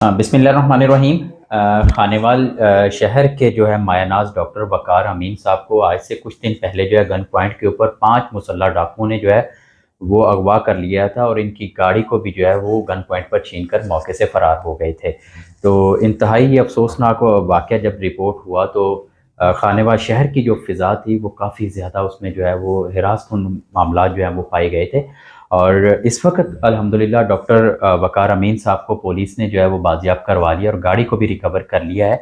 बिस्मिल्लाहिर्रहमानिर्रहीम। खानेवाल शहर के जो है मायानाज डॉक्टर वकार अमीन साहब को आज से कुछ दिन पहले जो है गन पॉइंट के ऊपर 5 मुसल्लह डाकुओं ने जो है वो अगवा कर लिया था और इनकी गाड़ी को भी जो है वो गन पॉइंट पर छीन कर मौके से फ़रार हो गए थे। तो इंतहाई अफसोसनाक वाक़या जब रिपोर्ट हुआ तो खानेवाल शहर की जो फ़िज़ा थी वो काफ़ी ज़्यादा उसमें जो है वो हिरासकुन मामला जो है वो पाए गए थे। और इस वक्त अल्हम्दुलिल्लाह डॉक्टर वकार अमीन साहब को पुलिस ने जो है वो बाजियाब करवा लिया और गाड़ी को भी रिकवर कर लिया है।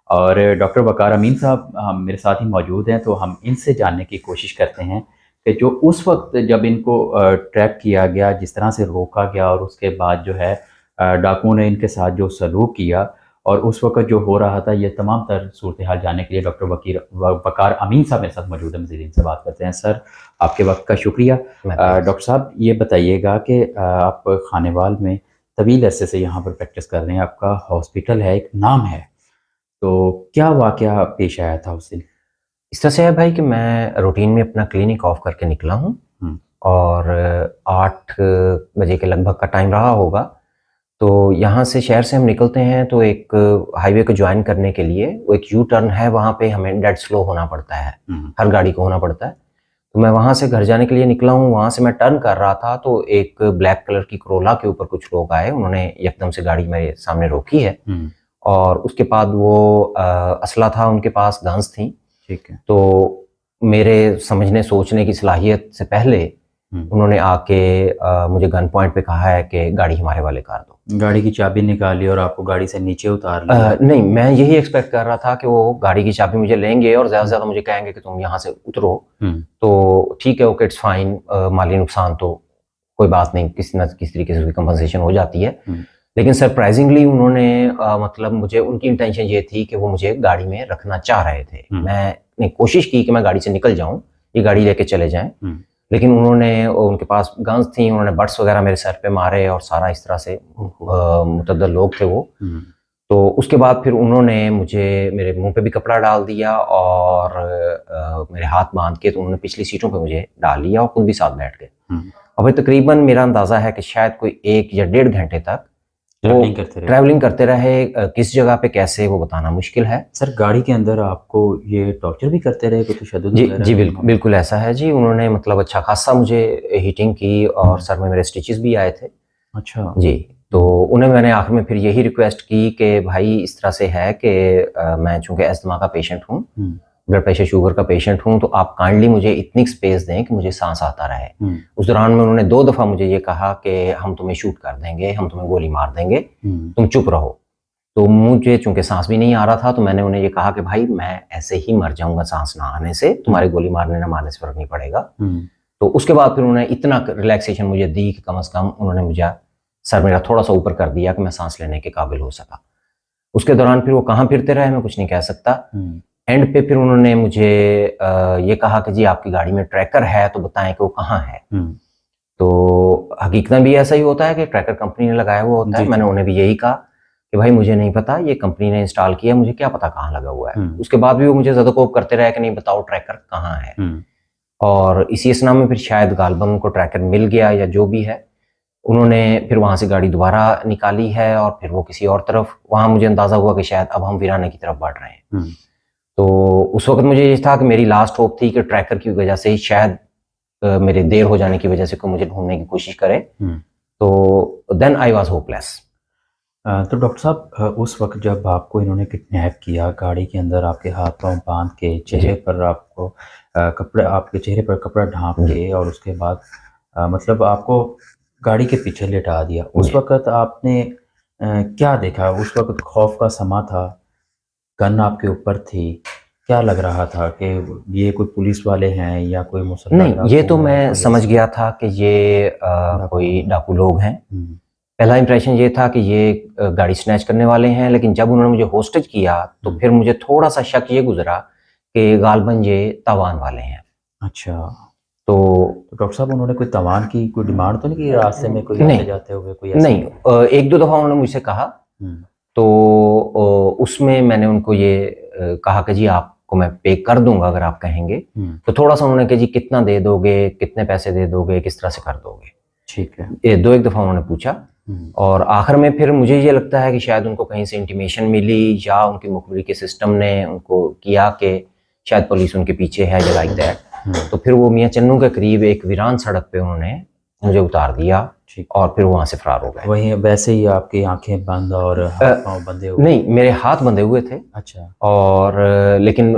और डॉक्टर वकार अमीन साहब मेरे साथ ही मौजूद हैं, तो हम इनसे जानने की कोशिश करते हैं कि जो उस वक्त जब इनको ट्रैक किया गया, जिस तरह से रोका गया और उसके बाद जो है डाकुओं ने इनके साथ जो सलूक किया और उस वक्त जो हो रहा था, ये तमाम तर सूरत हाल जानने के लिए डॉक्टर वकार अमीन साहब मेरे साथ मौजूद है। मज़ीद इनसे बात करते हैं। सर, आपके वक्त का शुक्रिया। डॉक्टर साहब, ये बताइएगा कि आप खानेवाल में तवील अरसे से यहाँ पर प्रैक्टिस कर रहे हैं, आपका हॉस्पिटल है, एक नाम है, तो क्या वाक़या पेश आया था उस दिन? इस तरह से है भाई कि मैं रूटीन में अपना क्लिनिक ऑफ करके निकला हूँ और 8 बजे के लगभग का टाइम रहा होगा। तो यहाँ से शहर से हम निकलते हैं तो एक हाईवे को ज्वाइन करने के लिए वो एक यू टर्न है, वहाँ पे हमें डेड स्लो होना पड़ता है, हर गाड़ी को होना पड़ता है। तो मैं वहाँ से घर जाने के लिए निकला हूँ। वहाँ से मैं टर्न कर रहा था तो एक ब्लैक कलर की करोला के ऊपर कुछ लोग आए, उन्होंने एकदम से गाड़ी मेरे सामने रोकी है और उसके बाद वो असला था, उनके पास गन्स थी। ठीक है। तो मेरे समझने सोचने की सलाहियत से पहले उन्होंने आके मुझे गन पॉइंट पे कहा है कि गाड़ी हमारे वाले कर दो। गाड़ी की चाबी निकाली और आपको गाड़ी से नीचे उतार लिया? नहीं, मैं यही एक्सपेक्ट कर रहा था कि वो गाड़ी की चाबी मुझे लेंगे और ज़्यादा से ज़्यादा मुझे कहेंगे कि तुम यहाँ से उतरो। तो ठीक है, ओके, इट्स फाइन, माली नुकसान तो कोई बात नहीं, किसी न किसी तरीके से उसकी कंपनसेशन हो जाती है। लेकिन सरप्राइजिंगली उन्होंने मतलब मुझे, उनकी इंटेंशन ये थी कि वो मुझे गाड़ी में रखना चाह रहे थे। मैंने कोशिश की कि मैं गाड़ी से निकल जाऊं, ये गाड़ी लेके चले जाएं, लेकिन उन्होंने, उनके पास गन्स थी, उन्होंने बट्स वगैरह मेरे सर पे मारे और सारा इस तरह से, मुतअद्दिल लोग थे वो। तो उसके बाद फिर उन्होंने मुझे, मेरे मुंह पे भी कपड़ा डाल दिया और मेरे हाथ बांध के तो उन्होंने पिछली सीटों पे मुझे डाल लिया और खुद भी साथ बैठ गए। अभी तकरीबन मेरा अंदाज़ा है कि शायद कोई 1 या 1.5 घंटे तक ट्रैवलिंग करते रहे। किस जगह पे कैसे वो बताना मुश्किल है। सर, गाड़ी के अंदर आपको ये टॉर्चर भी करते रहे, कुछ तशद्दुद वगैरह? जी बिल्कुल ऐसा है जी। उन्होंने मतलब अच्छा खासा मुझे हीटिंग की और सर में मेरे स्टिचेस भी आए थे। अच्छा जी। तो उन्हें मैंने आखिर में फिर यही रिक्वेस्ट की कि भाई इस तरह से है कि मैं चूँकि अस्थमा का पेशेंट हूँ, ब्लड प्रेशर शुगर का पेशेंट हूँ, तो आप काइंडली मुझे इतनी स्पेस दें कि मुझे सांस आता रहे। उस दौरान में उन्होंने 2 दफ़ा मुझे ये कहा कि हम तुम्हें शूट कर देंगे, हम तुम्हें गोली मार देंगे, तुम चुप रहो। तो मुझे चूँकि सांस भी नहीं आ रहा था, तो मैंने उन्हें ये कहा कि भाई मैं ऐसे ही मर जाऊंगा सांस ना आने से, तुम्हारे गोली मारने ना मारने से फर्क नहीं पड़ेगा। तो उसके बाद फिर उन्होंने इतना रिलैक्सेशन मुझे दी कि कम से कम उन्होंने मुझे सर मेरा थोड़ा सा ऊपर कर दिया कि मैं सांस लेने के काबिल हो सका। उसके दौरान फिर वो कहाँ फिरते रहे मैं कुछ नहीं कह सकता। एंड पे फिर उन्होंने मुझे ये कहा कि जी आपकी गाड़ी में ट्रैकर है तो बताएं कि वो कहाँ है। तो हकीकत भी ऐसा ही होता है कि ट्रैकर कंपनी ने लगाया हुआ होता है। मैंने उन्हें भी यही कहा कि भाई मुझे नहीं पता, ये कंपनी ने इंस्टॉल किया, मुझे क्या पता कहाँ लगा हुआ है। उसके बाद भी वो मुझे ज़दकोब करते रहे कि नहीं बताओ ट्रैकर कहाँ है। और इसी असना में फिर शायद गालबन उनको ट्रैकर मिल गया या जो भी है, उन्होंने फिर वहाँ से गाड़ी दोबारा निकाली है और फिर वो किसी और तरफ, वहाँ मुझे अंदाज़ा हुआ कि शायद अब हम वीराने की तरफ बढ़ रहे हैं। तो उस वक्त मुझे ये था कि मेरी लास्ट होप थी कि ट्रैकर की वजह से ही शायद मेरे देर हो जाने की वजह से कोई मुझे ढूंढने की कोशिश करे। तो देन आई वाज होपलेस। तो डॉक्टर साहब, उस वक्त जब आपको इन्होंने किडनैप किया, गाड़ी के अंदर आपके हाथ पांव बांध के, चेहरे पर आपको कपड़े, आपके चेहरे पर कपड़ा ढांप के और उसके बाद मतलब आपको गाड़ी के पीछे लेटा दिया, उस वक्त आपने क्या देखा? उस वक्त खौफ का समा था, गन आपके ऊपर थी, क्या लग रहा था कि ये कोई पुलिस वाले हैं या कोई मुसल्लह? नहीं, ये तो मैं समझ गया था कि ये कोई डाकू लोग हैं। पहला इंप्रेशन ये था कि ये गाड़ी स्नैच करने वाले हैं, लेकिन जब उन्होंने मुझे होस्टेज किया तो फिर मुझे थोड़ा सा शक ये गुजरा कि गालबन ये तावान वाले हैं। अच्छा। तो डॉक्टर साहब, उन्होंने कोई तावान की कोई डिमांड तो नहीं की रास्ते में, कोई आते जाते हुए कोई ऐसा? नहीं, 1-2 दफ़ा उन्होंने मुझसे कहा। तो उसमें मैंने उनको ये कहा कि जी आपको मैं पे कर दूंगा अगर आप कहेंगे। तो थोड़ा सा उन्होंने कहा जी कितना दे दोगे, कितने पैसे दे दोगे, किस तरह से कर दोगे। ठीक है। ये 2-1 दफ़ा उन्होंने पूछा। और आखिर में फिर मुझे ये लगता है कि शायद उनको कहीं से इंटीमेशन मिली या उनके मुखबिरी के सिस्टम ने उनको किया कि शायद पुलिस उनके पीछे है या लाइक दैट। तो फिर वो मियां चन्नू के करीब एक वीरान सड़क पे उन्होंने मुझे उतार दिया और फिर वहाँ से फरार हो गए। वहीं वैसे ही आपकी आंखें बंद और हाथ पांव बंधे हुए? नहीं, मेरे हाथ बंधे हुए थे। अच्छा। और लेकिन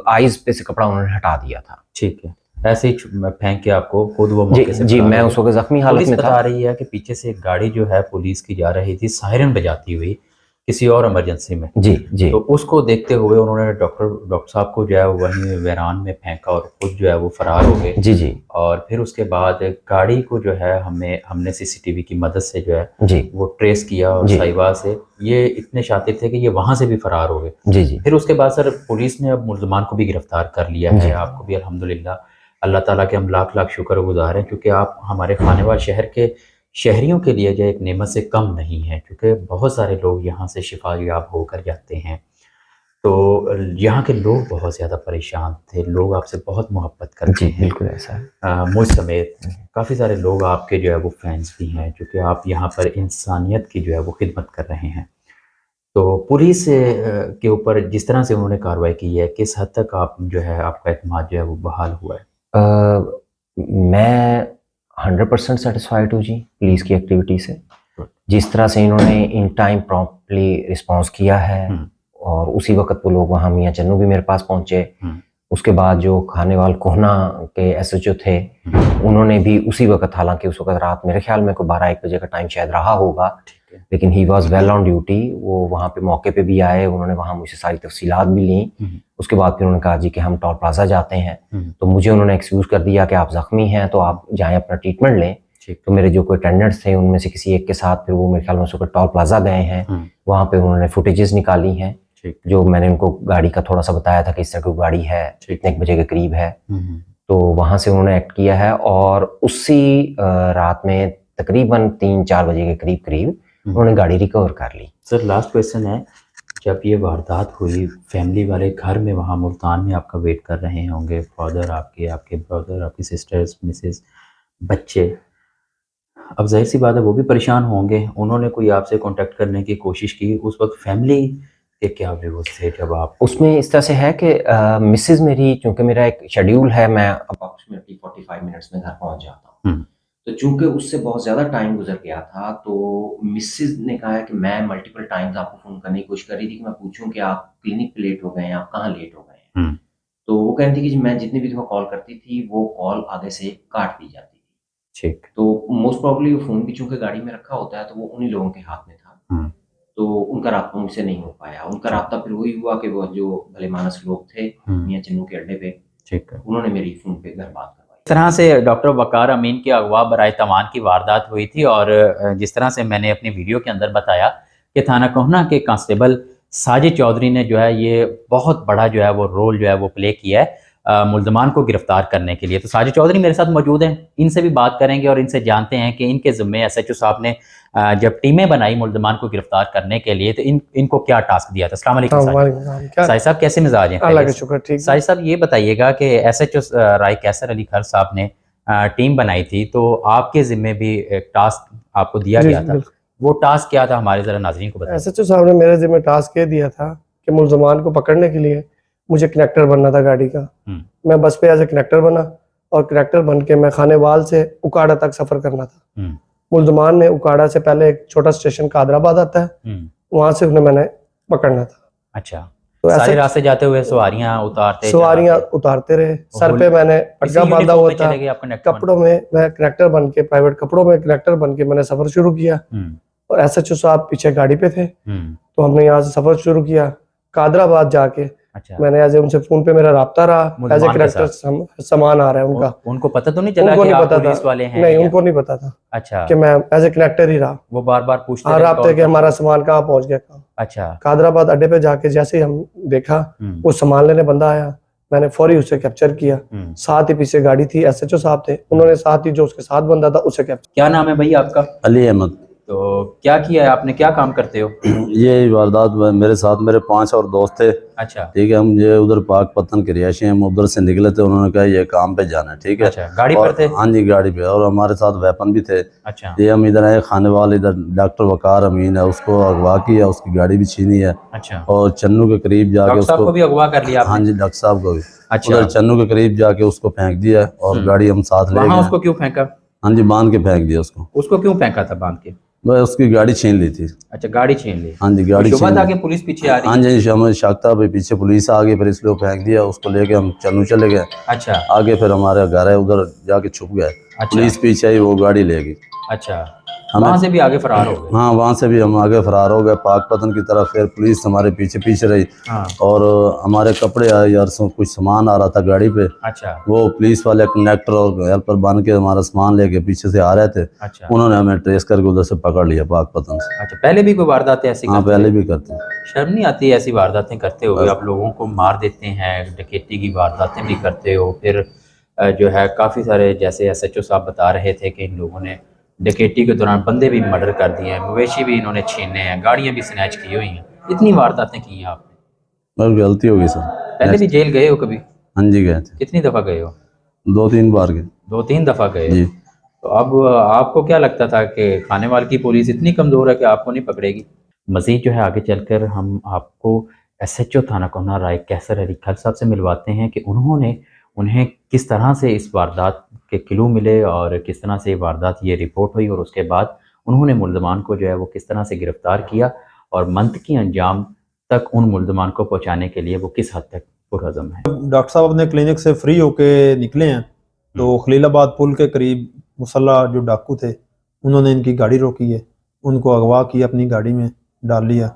आईज पे से कपड़ा उन्होंने हटा दिया था। ठीक है, ऐसे ही फेंक के आपको खुद वो जी मौके से जी, मैं उस वक्त जख्मी हालत में था। बता रही है कि पीछे से एक गाड़ी जो है पुलिस की जा रही थी सायरन बजाती हुई किसी और इमरजेंसी में। जी जी। तो उसको देखते हुए उन्होंने डॉक्टर साहब को जो है वहीं वैरान में फेंका और खुद जो है वो फरार हो गए। जी जी। और फिर उसके बाद गाड़ी को जो है हमने सीसीटीवी की मदद से जो है जी वो ट्रेस किया और साहिवाल से ये इतने शातिर थे कि ये वहां से भी फरार हो गए। जी जी। फिर उसके बाद सर पुलिस ने अब मुल्ज़मान को भी गिरफ्तार कर लिया है। आपको भी अल्हम्दुलिल्लाह, अल्लाह ताला के हम लाख लाख शुक्रगुजार हैं क्योंकि आप हमारे खानेवाल शहर के शहरियों के लिए जो एक नेमत से कम नहीं है, क्योंकि बहुत सारे लोग यहाँ से शिफा याब होकर जाते हैं। तो यहाँ के लोग बहुत ज़्यादा परेशान थे, लोग आपसे बहुत मोहब्बत करते हैं। बिल्कुल ऐसा है। मुझ समेत काफ़ी सारे लोग आपके जो है वो फैंस भी हैं, क्योंकि आप यहाँ पर इंसानियत की जो है वो खिदमत कर रहे हैं। तो पुलिस के ऊपर जिस तरह से उन्होंने कार्रवाई की है, किस हद तक आप जो है आपका एतमाद जो है वो बहाल हुआ है? मैं 100% सेटिस्फाइड हूँ जी पुलिस की एक्टिविटी से। जिस तरह से इन्होंने इन टाइम प्रॉम्प्टली रिस्पॉन्स किया है और उसी वक्त वो लोग वहाँ मियां चन्नू भी मेरे पास पहुँचे। उसके बाद जो खानेवाल कोहना के एसएचओ थे उन्होंने भी उसी वक्त, हालांकि उस वक्त रात मेरे ख्याल में कोई 12-1 बजे का टाइम शायद रहा होगा, लेकिन he was well on duty. वो वहाँ पे मौके पे भी आए, उन्होंने वहाँ मुझसे सारी तफसीलात भी ली। उसके बाद फिर उन्होंने कहा जी कि हम टोल प्लाजा जाते हैं। तो मुझे उन्होंने एक्सक्यूज़ कर दिया कि आप ज़ख्मी हैं तो आप जाएँ अपना ट्रीटमेंट लें। तो मेरे जो कोई अटेंडेंट्स थे उनमें से किसी एक के साथ फिर वो मेरे ख्याल में उस वक्त टोल प्लाजा गए हैं। वहाँ पे उन्होंने फुटेजेस निकाली हैं जो मैंने उनको गाड़ी का थोड़ा सा बताया था कि इस तरह की गाड़ी है, इतने 1 बजे के करीब है। तो वहाँ से उन्होंने एक्ट किया है और उसी रात में तकरीबन 3-4 बजे के करीब उन्होंने गाड़ी रिकवर कर ली। सर लास्ट क्वेश्चन है, जब ये वारदात हुई फैमिली वाले घर में वहाँ मुल्तान में आपका वेट कर रहे होंगे, फादर आपके, आपके ब्रदर, आपकी सिस्टर्स, मिसेस, बच्चे, अब जाहिर सी बात है वो भी परेशान होंगे। उन्होंने कोई आपसे कांटेक्ट करने की कोशिश की? उस वक्त फैमिली के क्या व्यूज़ थे जब आप? उसमें इस तरह से है कि मिसेस मेरी, चूँकि मेरा एक शेड्यूल है, मैं अप्रॉक्सीमेटली 45 मिनट्स में घर पहुँच जाता हूँ। तो चूँकि उससे बहुत ज़्यादा टाइम गुजर गया था तो मिसेस ने कहा है कि मैं मल्टीपल टाइम्स आपको फ़ोन करने की कोशिश कर रही थी कि मैं पूछूं कि आप क्लिनिक पे लेट हो गए हैं, आप कहाँ लेट हो गए हैं। तो वो कहती थी कि मैं जितनी भी दफ़ा कॉल करती थी वो कॉल आगे से काट दी जाती थी। ठीक। तो मोस्ट प्रॉब्ली वो फ़ोन भी चूँकि गाड़ी में रखा होता है तो वो उन्हीं लोगों के हाथ में था। तो उनका राब्ता मुझसे नहीं हो पाया। उनका राब्ता फिर वही हुआ कि वो जो भले मानस लोग थे मियां चन्नू के अड्डे पे, ठीक है, उन्होंने मेरी फ़ोन पे घर बात करवाई। इस तरह से डॉक्टर वकार अमीन की अगवा बराए तवान की वारदात हुई थी और जिस तरह से मैंने अपनी वीडियो के अंदर बताया कि थाना कोहना के कांस्टेबल साजिद चौधरी ने जो है ये बहुत बड़ा जो है वो रोल जो है वो प्ले किया है मुल्ज़मान को गिरफ्तार करने के लिए। तो साजिद चौधरी मेरे साथ मौजूद हैं, इनसे भी बात करेंगे और इनसे जानते हैं कि इनके ज़िम्मे एसएचओ साहब ने जब टीमें बनाई मुल्ज़मान को गिरफ्तार करने के लिए तो इनको क्या टास्क दिया था। अस्सलाम वालेकुम साजिद साहब, कैसे मिजाज हैं? अल्लाह का शुक्र, ठीक। साजिद साहब ये बताइएगा कि एसएचओ राय कैसर अली खर साहब ने टीम बनाई थी तो आपके ज़िम्मे भी एक टास्क आपको दिया गया था, वो टास्क क्या था हमारे ज़रा नाज़रीन को बताइए। एसएचओ साहब ने मेरे ज़िम्मे टास्क ये दिया था कि मुल्ज़मान को पकड़ने के लिए मुझे कनेक्टर बनना था गाड़ी का। मैं बस पे एज ए कनेक्टर बना और कनेक्टर बन के मैं खानेवाल से उकाड़ा तक सफ़र करना था। मुल्ज़मान ने उकाड़ा से पहले एक छोटा स्टेशन कादराबाद आता है, वहाँ से उन्हें मैंने पकड़ना था। अच्छा, तो सारे रास्ते जाते हुए सवारियां उतारते रहे। सर पे मैंने पटका बांधा हुआ था, कपड़ों में मैं कनेक्टर बन के, प्राइवेट कपड़ों में कनेक्टर बन के मैंने सफर शुरू किया और एसएचओ साहब पीछे गाड़ी पे थे। तो हमने यहाँ से सफर शुरू किया कादराबाद जाके। अच्छा। मैंने एज उनसे फोन पे मेरा राब्ता रहा, एज ए कनेक्टर सामान आ रहा है उनका। उनको पता तो नहीं चला कि आप पुलिस वाले हैं? नहीं, उनको नहीं पता था। अच्छा, कि मैं एज ए कनेक्टर ही रहा। वो बार बार पूछते रहे राब्ते कि हमारा सामान कहाँ पहुंच गया। अच्छा। कादराबाद अड्डे पे जाके जैसे ही हम देखा वो सामान लेने बंदा आया, मैंने फौरी उसे कैप्चर किया। साथ ही पीछे गाड़ी थी, एसएचओ साहब थे, उन्होंने साथ ही जो उसके साथ बंदा था उसे कैप्चर। क्या नाम है भाई आपका? अली अहमद। तो क्या किया है आपने, क्या काम करते हो? ये वारदात मेरे साथ मेरे 5 और दोस्त थे। अच्छा ठीक है, हम ये उधर पाक पतन के रिहायशी, हम उधर से निकले थे, उन्होंने कहा ये काम पे जाना है। ठीक है, अच्छा, गाड़ी और पर थे? हाँ जी, गाड़ी पे, और हमारे साथ वेपन भी थे। अच्छा ये हम इधर आए, खानेवाल इधर डॉक्टर वकार अमीन है, उसको अगवा किया, उसकी गाड़ी भी छीनी है, अच्छा, और चन्नू के करीब जाके डॉक्टर साहब उसको, को भी अगवा कर लिया हाँ आपने? जी, डॉक्टर साहब को भी अच्छा, उधर चन्नू के करीब जाके उसको फेंक दिया, और गाड़ी हम साथ ले वहां गए। उसको क्यों फेंका? हाँ जी, बांध के फेंक दिया उसको। उसको क्यों फेंका था बांध के? वह उसकी गाड़ी छीन ली थी। अच्छा, गाड़ी छीन ली। हाँ जी, गाड़ी शुभा छीन था ली। कि पुलिस पीछे आ हाँ रही है? जी, हमें शक था भाई पीछे पुलिस आ गई, फिर इसलिए वो फेंक दिया, उसको लेके हम चन्नू चले गए। अच्छा आगे फिर हमारा घर है, उधर जाके छुप गए। अच्छा पुलिस पीछे आई, वो गाड़ी ले गई। अच्छा, हमें- वहां से भी आगे फरार हो गए? हाँ, वहाँ से भी हम आगे फरार हो गए पाक पतन की तरफ। फिर पुलिस हमारे पीछे पीछे रही, हाँ और हमारे कपड़े आए यार, कुछ सामान आ रहा था गाड़ी पे, अच्छा वो पुलिस वाले कंडक्टर और हेल्पर बन के हमारा सामान लेके पीछे से आ रहे थे। अच्छा उन्होंने हमें ट्रेस करके उधर से पकड़ लिया पाक पतन से। अच्छा, पहले भी कोई वारदातें ऐसी हाँ, करते पहले थे? भी करते हैं। शर्म नहीं आती ऐसी वारदातें करते हुए? आप लोगों को मार देते हैं, डकैती की वारदातें भी करते हो, फिर जो है काफ़ी सारे, जैसे एसएचओ साहब बता रहे थे कि इन लोगों ने डकैती के दौरान बंदे भी मर्डर कर दिए हैं, मवेशी भी इन्होंने छीने हैं, गाड़ियां भी स्नैच की हुई हैं। इतनी वारदातें की हैं आपने? और गलती होगी सर। पहले भी जेल गए हो कभी? हाँ जी, गए थे, कितनी दफ़ा गए हो? 2-3 बार गए। 2-3 दफ़ा गए हो? जी। तो अब आपको क्या लगता था कि खानेवाल की पुलिस इतनी कमज़ोर है कि आपको नहीं पकड़ेगी? मज़ीद जो है आगे चलकर हम आपको एसएचओ थाना कोहना राय कैसर अली खल साहब से मिलवाते हैं कि उन्हें किस तरह से इस वारदात के क्लू मिले और किस तरह से वारदात ये रिपोर्ट हुई, और उसके बाद उन्होंने मुल्ज़मान को जो है वो किस तरह से गिरफ़्तार किया, और मंतकी अंजाम तक उन मुल्ज़मान को पहुँचाने के लिए वो किस हद तक पुरअज़म है। डॉक्टर साहब अपने क्लिनिक से फ्री होके निकले हैं, तो खलीलाबाद पुल के करीब मुसल्ला जो डाकू थे, उन्होंने इनकी गाड़ी रोकी है, उनको अगवा किया, अपनी गाड़ी में डाल लिया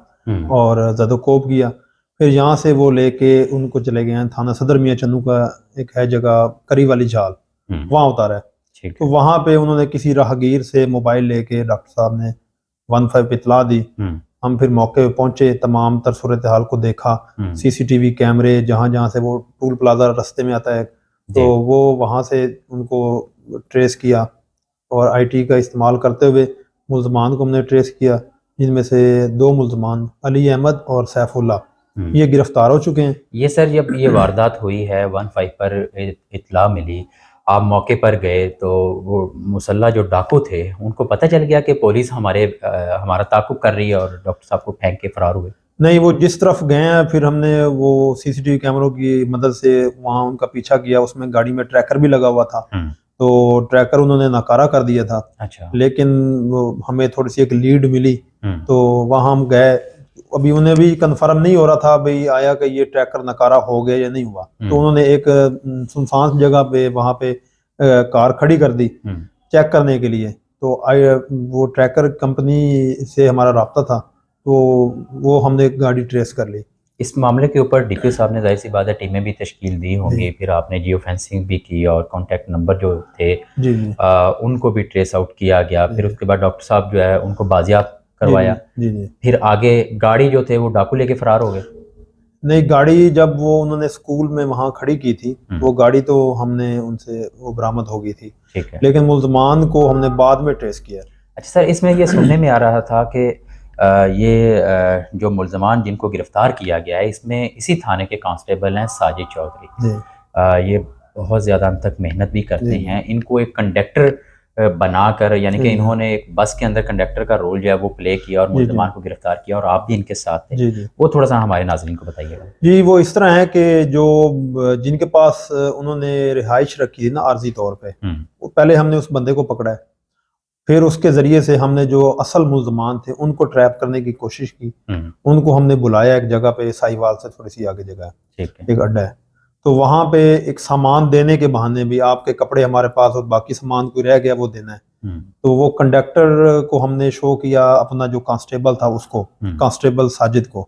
और ज़दोकोब किया। फिर यहाँ से वो लेके उनको चले गए हैं थाना सदर मियाँ चन्नू का एक है जगह करी वाली झाल, वहाँ उतारा है। ठीक तो वहाँ पे उन्होंने किसी राहगीर से मोबाइल लेके डॉक्टर साहब ने 15 पे इतला दी। हम फिर मौके पे पहुंचे, तमाम तर सूरत हाल को देखा, सीसीटीवी कैमरे जहाँ जहाँ से वो टूल प्लाजा रास्ते में आता है, तो वो वहाँ से उनको ट्रेस किया, और आईटी का इस्तेमाल करते हुए मुल्ज़मान को हमने ट्रेस किया, जिनमें से 2 मुल्ज़मान अली अहमद और सैफुल्ला ये गिरफ्तार हो चुके हैं। ये सर, जब ये वारदात हुई है 15 पर इत्ला मिली, आप मौके पर गए, तो वो मुसल्ला जो डाकू थे उनको पता चल गया कि पुलिस हमारा ताक़ुब कर रही है और डॉक्टर साहब को फेंक के फरार हुए? नहीं, वो जिस तरफ गए हैं फिर हमने वो सीसीटीवी कैमरों की मदद से वहाँ उनका पीछा किया, उसमें गाड़ी में ट्रैकर भी लगा हुआ था, तो ट्रैकर उन्होंने नाकारा कर दिया था। अच्छा। लेकिन वो हमें थोड़ी सी एक लीड मिली, तो वहाँ हम गए। अभी उन्हें भी कंफर्म नहीं हो रहा था भाई आया कि ये ट्रैकर नकारा हो गया या नहीं हुआ, तो उन्होंने एक सुनसान जगह पे वहाँ पे कार खड़ी कर दी चेक करने के लिए। तो वो ट्रैकर कंपनी से हमारा राब्ता था, तो वो हमने गाड़ी ट्रेस कर ली। इस मामले के ऊपर डीपी साहब ने जाहिर सी बात है टीमें भी तश्कील दी होंगी, फिर आपने जियो फेंसिंग भी की और कॉन्टैक्ट नंबर जो थे जी उनको भी ट्रेस आउट किया गया, फिर उसके बाद डॉक्टर साहब जो है उनको बाजियाब करवाया। जी। फिर आगे गाड़ी जो थे वो डाकू लेके फरार हो गए? नहीं, गाड़ी जब वो उन्होंने स्कूल में वहाँ खड़ी की थी, वो गाड़ी तो हमने उनसे वो बरामद हो गई थी, ठीक है, लेकिन मुल्ज़मान को हमने बाद में ट्रेस किया। अच्छा सर, इसमें ये सुनने में आ रहा था कि ये जो मुल्ज़मान जिनको गिरफ्तार किया गया है, इसमें इसी थाने के कांस्टेबल हैं साजिद चौधरी। ये बहुत ज़्यादा अंत तक मेहनत भी करते हैं। इनको एक कंडक्टर बनाकर, यानी कि इन्होंने एक बस के अंदर कंडक्टर का रोल जो है वो प्ले किया और मुल्ज़मान को गिरफ्तार किया, और आप भी इनके साथ थे। वो थोड़ा सा हमारे नाज़रीन को बताइएगा। जी, वो इस तरह है कि जो जिनके पास उन्होंने रिहाइश रखी थी ना आर्जी तौर पे, वो पहले हमने उस बंदे को पकड़ा है, फिर उसके ज़रिए से हमने जो असल मुल्ज़मान थे उनको ट्रैप करने की कोशिश की। उनको हमने बुलाया एक जगह पे, साहिवाल से थोड़ी सी आगे जगह है, एक अड्डा है, तो वहाँ पे एक सामान देने के बहाने भी आपके कपड़े हमारे पास और बाकी सामान कोई रह गया वो देना है, तो वो कंडक्टर को हमने शो किया अपना जो कांस्टेबल था उसको, कांस्टेबल साजिद को,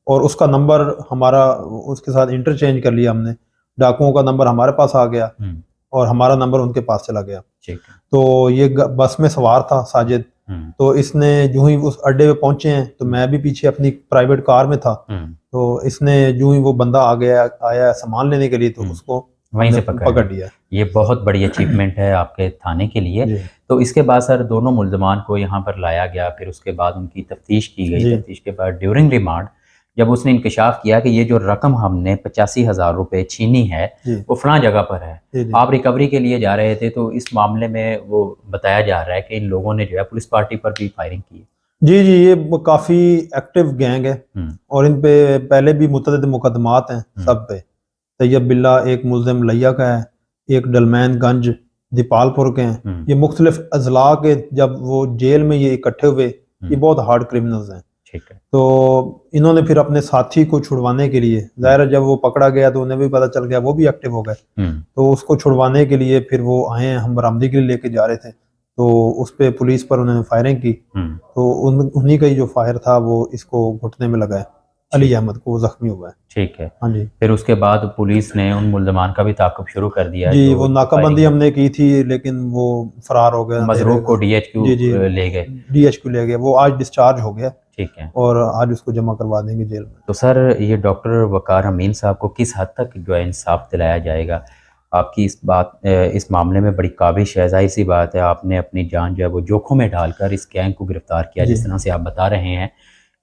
और उसका नंबर हमारा उसके साथ इंटरचेंज कर लिया हमने। डाकुओं का नंबर हमारे पास आ गया और हमारा नंबर उनके पास चला गया। तो ये बस में सवार था साजिद, तो इसने जो ही उस अड्डे पे पहुंचे हैं, तो मैं भी पीछे अपनी प्राइवेट कार में था, तो इसने जो ही वो बंदा आया सामान लेने के लिए, तो उसको वहीं से पकड़ लिया। ये बहुत बड़ी अचीवमेंट है आपके थाने के लिए। तो इसके बाद सर दोनों मुल्ज़मान को यहाँ पर लाया गया, फिर उसके बाद उनकी तफ्तीश की गई। जी। तफ्तीश के बाद ड्यूरिंग रिमांड जब उसने इंकशाफ किया कि ये जो रकम हमने 85,000 रुपये छीनी है जी वो फलां जगह पर है, जी जी आप रिकवरी के लिए जा रहे थे, तो इस मामले में वो बताया जा रहा है कि इन लोगों ने जो है पुलिस पार्टी पर भी फायरिंग की है। जी जी, ये काफ़ी एक्टिव गैंग है और इन पे पहले भी मुतअद्दिद मुकदमात हैं सब पे। तैयब बिल्ला एक मुल्ज़िम लिया का है, एक डलमैन गंज दीपालपुर के हैं। ये मुख्तलिफ अजला के जब वो जेल में ये इकट्ठे हुए, ये बहुत हार्ड क्रिमिनल्स हैं। ठीक है। तो इन्होंने फिर अपने साथी को छुड़वाने के लिए, ज़ाहिर है जब वो पकड़ा गया तो उन्हें भी पता चल गया, वो भी एक्टिव हो गए। तो उसको छुड़वाने के लिए फिर वो आए हैं, हम बरामदी के लिए लेके जा रहे थे, तो उस पे पुलिस पर उन्होंने फायरिंग की। तो उन्हीं का ही जो फायर था वो इसको घुटने में लगा है, अली अहमद को, वो जख्मी हुआ है। ठीक है। हाँ जी। फिर उसके बाद पुलिस ने उन मुल्ज़मान का भी ताक़ुब शुरू कर दिया है। जी, वो नाकाबंदी हमने की थी लेकिन वो फरार हो गया। मजरूब को DHQ ले गए। DHQ ले गए, वो आज डिस्चार्ज हो गया। ठीक है। और आज उसको जमा करवा देंगे जेल में। तो सर ये डॉक्टर वकार अमीन साहब को किस हद तक जो है इंसाफ दिलाया जाएगा? आपकी इस मामले में बड़ी काबिश है, जाहिर सी बात है, आपने अपनी जान जो है वो जोखों में डालकर इस गैंग को गिरफ्तार किया। जिस तरह से आप बता रहे हैं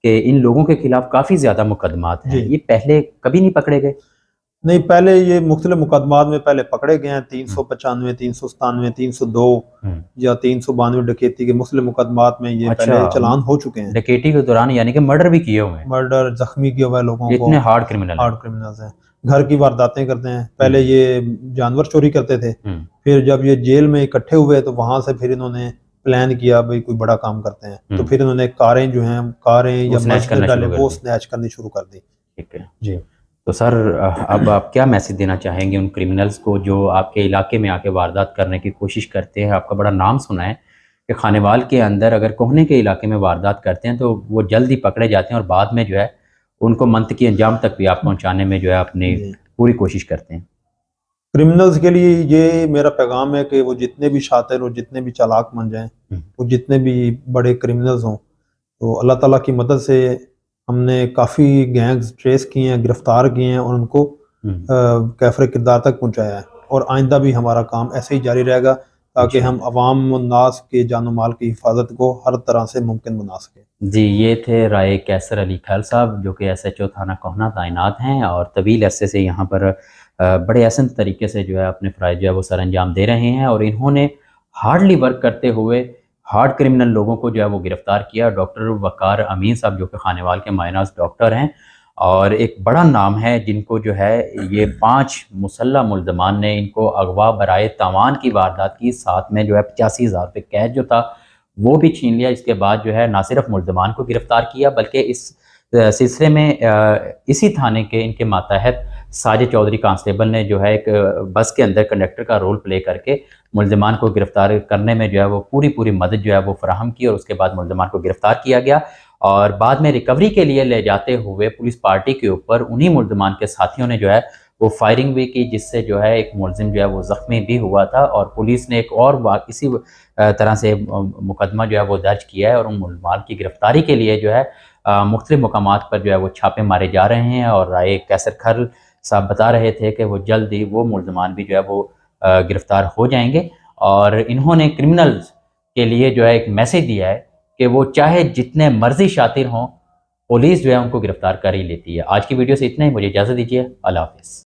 कि इन लोगों के खिलाफ काफ़ी ज़्यादा मुकदमात हैं, ये पहले कभी नहीं पकड़े गए? नहीं, पहले ये मुख्तलिफ मुकदमात में पहले पकड़े गए हैं। 395, 397, 302 या 392 डकैती के मुख्तलिफ मुकदमात में ये पहले चलान हो चुके हैं। डकैती के दौरान यानी कि मर्डर भी किए हुए हैं। मर्डर, जख्मी किए हुए लोगों को। इतने हार्ड क्रिमिनल्स हैं। घर की वारदातें करते हैं। पहले ये जानवर चोरी करते थे, फिर जब ये जेल में इकट्ठे हुए तो वहां से फिर इन्होंने प्लान किया भाई कोई बड़ा काम करते हैं, तो फिर इन्होंने कारें जो हैं, कारें या मशीनें डाले, वो स्नैच करनी शुरू कर दी। ठीक है जी। तो सर अब आप क्या मैसेज देना चाहेंगे उन क्रिमिनल्स को जो आपके इलाके में आके वारदात करने की कोशिश करते हैं? आपका बड़ा नाम सुना है कि खानेवाल के अंदर अगर कोहने के इलाके में वारदात करते हैं तो वो जल्द ही पकड़े जाते हैं और बाद में जो है उनको मंतकी अंजाम तक भी आप पहुंचाने में जो है अपनी पूरी कोशिश करते हैं। क्रिमिनल्स के लिए ये मेरा पैगाम है कि वो जितने भी शातिर और जितने भी चालाक बन जाएं, वो जितने भी बड़े क्रिमिनल्स हों, तो अल्लाह ताला की मदद से हमने काफ़ी गैंग्स ट्रेस किए हैं, गिरफ्तार किए हैं और उनको कैफरे किरदार तक पहुंचाया है। और आइंदा भी हमारा काम ऐसे ही जारी रहेगा ताकि हम अवाम नास के जानो माल की हिफाजत को हर तरह से मुमकिन बना सकें। जी, ये थे राय कैसर अली खैल साहब जो कि SHO थाना कोहना तैनात हैं और तवील अरसे से यहाँ पर बड़े आसान तरीके से जो है अपने फ़राइज़ जो है वो सर अंजाम दे रहे हैं और इन्होंने हार्डली वर्क करते हुए हार्ड क्रिमिनल लोगों को जो है वो गिरफ़्तार किया। डॉक्टर वकार अमीन साहब जो कि खानेवाल के मायनाज़ डॉक्टर हैं और एक बड़ा नाम है, जिनको जो है ये 5 मुसल्लह मुल्ज़मान ने इनको अगवा बराए तावान की वारदात की, साथ में जो है 85,000 रुपये कैश जो था वो भी छीन लिया। इसके बाद जो है ना सिर्फ मुल्ज़मान को गिरफ़्तार किया बल्कि इस सिलसिले में इसी थाने के इनके मातहत साजिद चौधरी कांस्टेबल ने जो है एक बस के अंदर कंडक्टर का रोल प्ले करके मुल्ज़मान को गिरफ़्तार करने में जो है वो पूरी मदद जो है वो फराहम की और उसके बाद मुल्ज़मान को गिरफ़्तार किया गया और बाद में रिकवरी के लिए ले जाते हुए पुलिस पार्टी के ऊपर उन्हीं मुल्ज़मान के साथियों ने जो है वो फायरिंग भी की, जिससे जो है एक मुल्ज़िम जो है वो ज़ख्मी भी हुआ था और पुलिस ने एक और इसी तरह से मुकदमा जो है वो दर्ज किया है और उन मुल्ज़मान की गिरफ़्तारी के लिए जो है मुख्तलिफ मकामात पर जो है वो छापे मारे जा रहे हैं। और राय कैसर खैल साहब बता रहे थे कि वो जल्द ही वो मुल्ज़मान भी जो है वो गिरफ़्तार हो जाएंगे और इन्होंने क्रिमिनल्स के लिए जो है एक मैसेज दिया है कि वो चाहे जितने मर्जी शातिर हों, पुलिस जो है उनको गिरफ़्तार कर ही लेती है। आज की वीडियो से इतना ही, मुझे इजाज़त दीजिए। अल्लाह हाफ़िज़।